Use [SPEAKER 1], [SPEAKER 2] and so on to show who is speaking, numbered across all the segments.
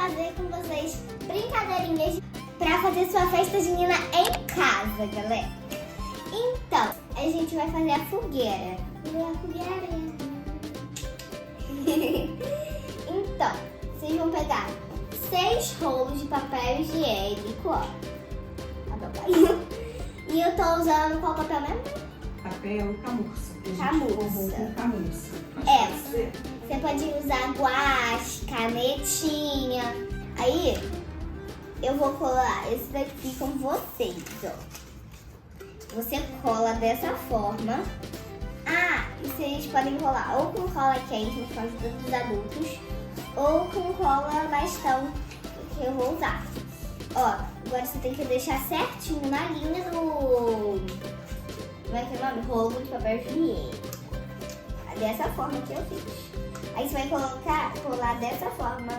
[SPEAKER 1] fazer com vocês brincadeirinhas pra fazer sua festa junina em casa, galera. Então, a gente vai fazer a fogueira. Então, vocês vão pegar 6 rolos de papel higiênico, ó. E eu tô usando qual papel mesmo?
[SPEAKER 2] Papel camurça.
[SPEAKER 1] Camurça.
[SPEAKER 2] Você
[SPEAKER 1] Você pode usar guache, canetinha. Aí, eu vou colar esse daqui com vocês, ó. Você cola dessa forma. Ah, e vocês podem colar ou com cola quente, no caso dos adultos, ou com cola bastão, que eu vou usar. Ó, agora você tem que deixar certinho na linha do... Como é que é o nome? Rolo de papel higiênico. Dessa forma que eu fiz. Aí você vai colar dessa forma.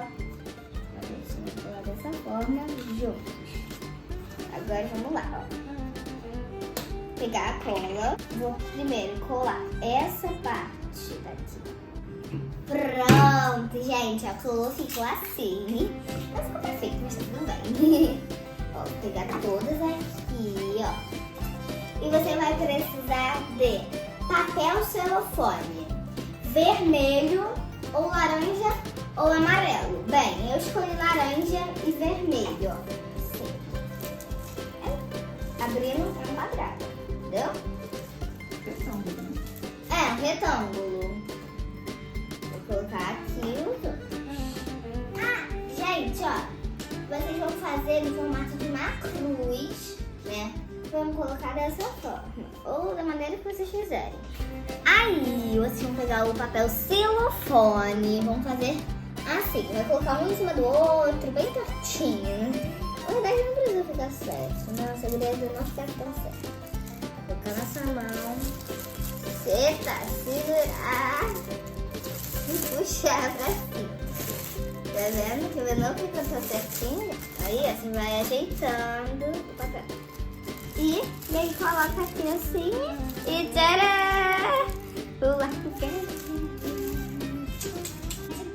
[SPEAKER 1] Colar dessa forma juntos. Agora vamos lá, ó. Pegar a cola. Vou primeiro colar essa parte daqui. Pronto, gente. A cola ficou assim. Não ficou perfeito, mas tá tudo bem. Ó, vou pegar todas aqui, ó. E você vai precisar de papel celofane. Vermelho ou laranja ou amarelo. Bem, eu escolhi laranja e vermelho, ó. Assim. Abrindo um quadrado, entendeu?
[SPEAKER 2] retângulo, né?
[SPEAKER 1] É, um retângulo. Vou colocar aqui os outros. Ah, gente, ó. Vocês vão fazer no formato de uma cruz, né? Vamos colocar dessa forma, ou da maneira que vocês quiserem. Aí, vocês vão pegar o papel celofane, vão fazer assim, vai colocar um em cima do outro, bem tortinho. Na verdade, não precisa ficar certo, né? O segredo é não ficar tão certo. Vou colocar na sua mão, segurar e puxar pra cima. Tá vendo que não fica tão certinho? Aí, você vai ajeitando o papel. E meio coloca aqui assim e tcharam! O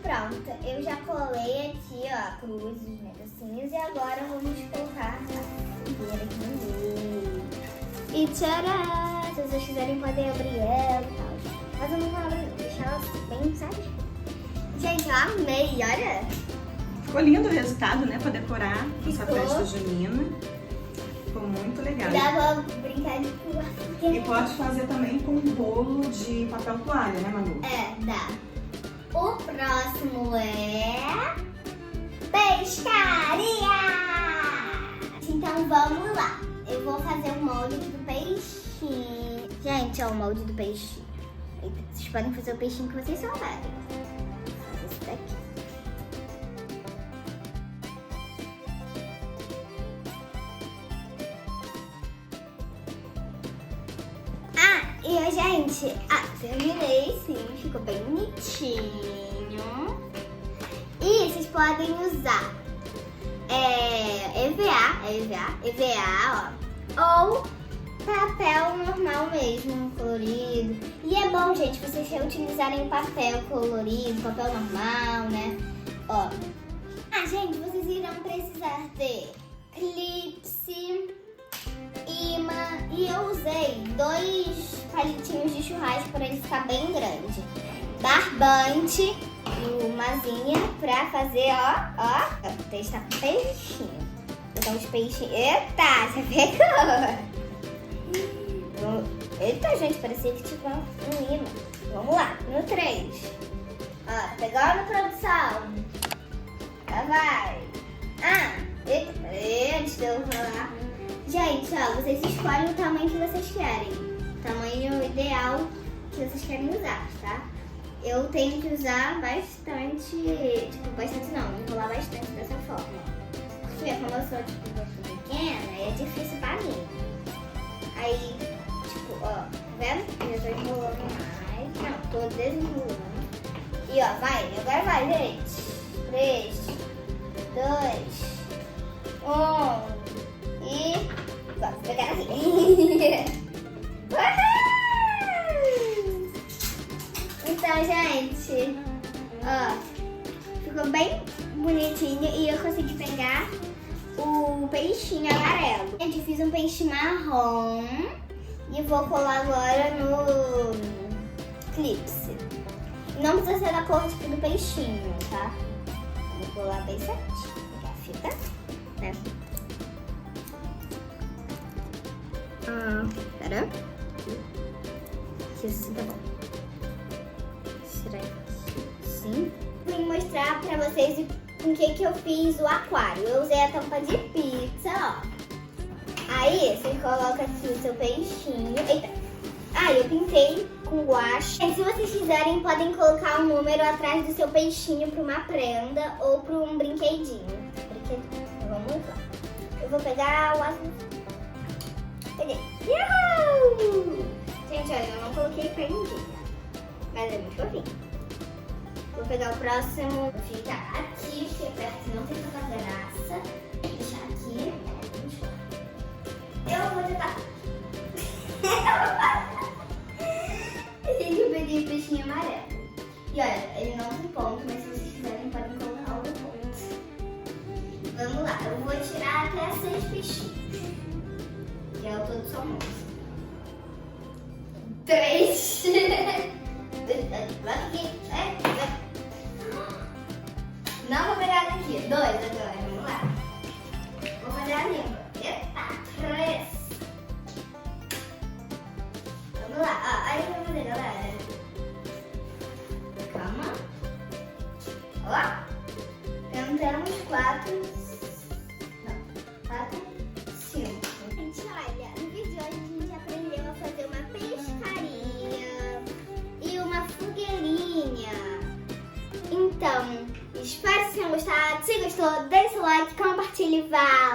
[SPEAKER 1] pronto, eu já colei aqui, ó, a cruz, os negocinhos. E agora vamos colocar a fogueira aqui no meio. E tcharam! Se vocês quiserem podem abrir ela e tal. Mas eu não vou abrir, deixar ela bem, sabe? Gente, eu amei, olha!
[SPEAKER 2] Ficou lindo o resultado, né? Pra decorar essa
[SPEAKER 1] Ficou.
[SPEAKER 2] festa junina. Ficou muito legal.
[SPEAKER 1] Dá pra brincar de pular.
[SPEAKER 2] E pode fazer também com um bolo de papel toalha, né, Manu?
[SPEAKER 1] É, dá. O próximo é... pescaria! Então vamos lá. Eu vou fazer o molde aqui do peixinho. Gente, ó, o molde do peixinho. Vocês podem fazer o peixinho que vocês souberem. Vou fazer esse daqui. E a gente, terminei sim, ficou bem bonitinho. E vocês podem usar EVA, ó, ou papel normal mesmo, colorido. E é bom, gente, vocês reutilizarem o papel colorido, papel normal, né? Ó. Gente, vocês irão precisar de clips, imã, e eu usei 2 palitinhos de churrasco para ele ficar bem grande. Barbante e umazinha pra fazer, ó, testar com peixinho. Botar uns peixinhos. Eita, você pegou! Eita, gente, parecia que tinha um imã. Vamos lá, no 3. Ó, pegou na produção. Já vai. Antes de eu falar. Gente, ó, vocês escolhem o tamanho que vocês querem. O tamanho ideal que vocês querem usar, tá? Eu tenho que usar bastante, bastante não, enrolar bastante dessa forma. Porque como eu sou, pequena, é difícil pra mim. Aí, ó, tá vendo? Eu já tô enrolando mais. Não, tô desenrolando. E ó, agora vai, gente. 3, 2, 1. E vamos pegar assim. Então, gente, ó, ficou bem bonitinho e eu consegui pegar o peixinho amarelo. Gente, fiz um peixe marrom e vou colar agora no clipse. Não precisa ser da cor tipo, do peixinho, tá? Vou colar bem certinho. Pegar a fita, né? Pera. Aqui assim tá bom. Será que sim? Vou mostrar pra vocês com que eu fiz o aquário. Eu usei a tampa de pizza, ó. Aí, você coloca aqui o seu peixinho. Eita! Ah, eu pintei com guache. E se vocês quiserem, podem colocar um número atrás do seu peixinho pra uma prenda ou pra um brinquedinho. Vamos lá. Eu vou pegar o azul. Peguei. Uhul! Gente, olha, eu não coloquei prendinha. Mas é muito fofinho. Vou pegar o próximo. Vou ficar aqui, porque perto não tem tanta graça. Vou deixar aqui. Eu vou tentar. Gente, eu peguei o peixinho amarelo. E olha, ele não tem ponto, mas se vocês quiserem, podem colocar outro ponto. Vamos lá, eu vou tirar até 6 peixinhos. Que é o todo somente. 3. Vai aqui. Não vou pegar daqui. 2 agora, vamos lá. Vou fazer a língua. Eita, 3. Vamos lá, ó, aí eu vou fazer, galera. Calma. Ó. Entramos 4. Não, 4, 5. Gente, olha, no vídeo de hoje a gente aprendeu a fazer uma pescaria e uma fogueirinha. Então, espero que vocês tenham gostado. Se gostou, deixe o like, compartilhe e vá!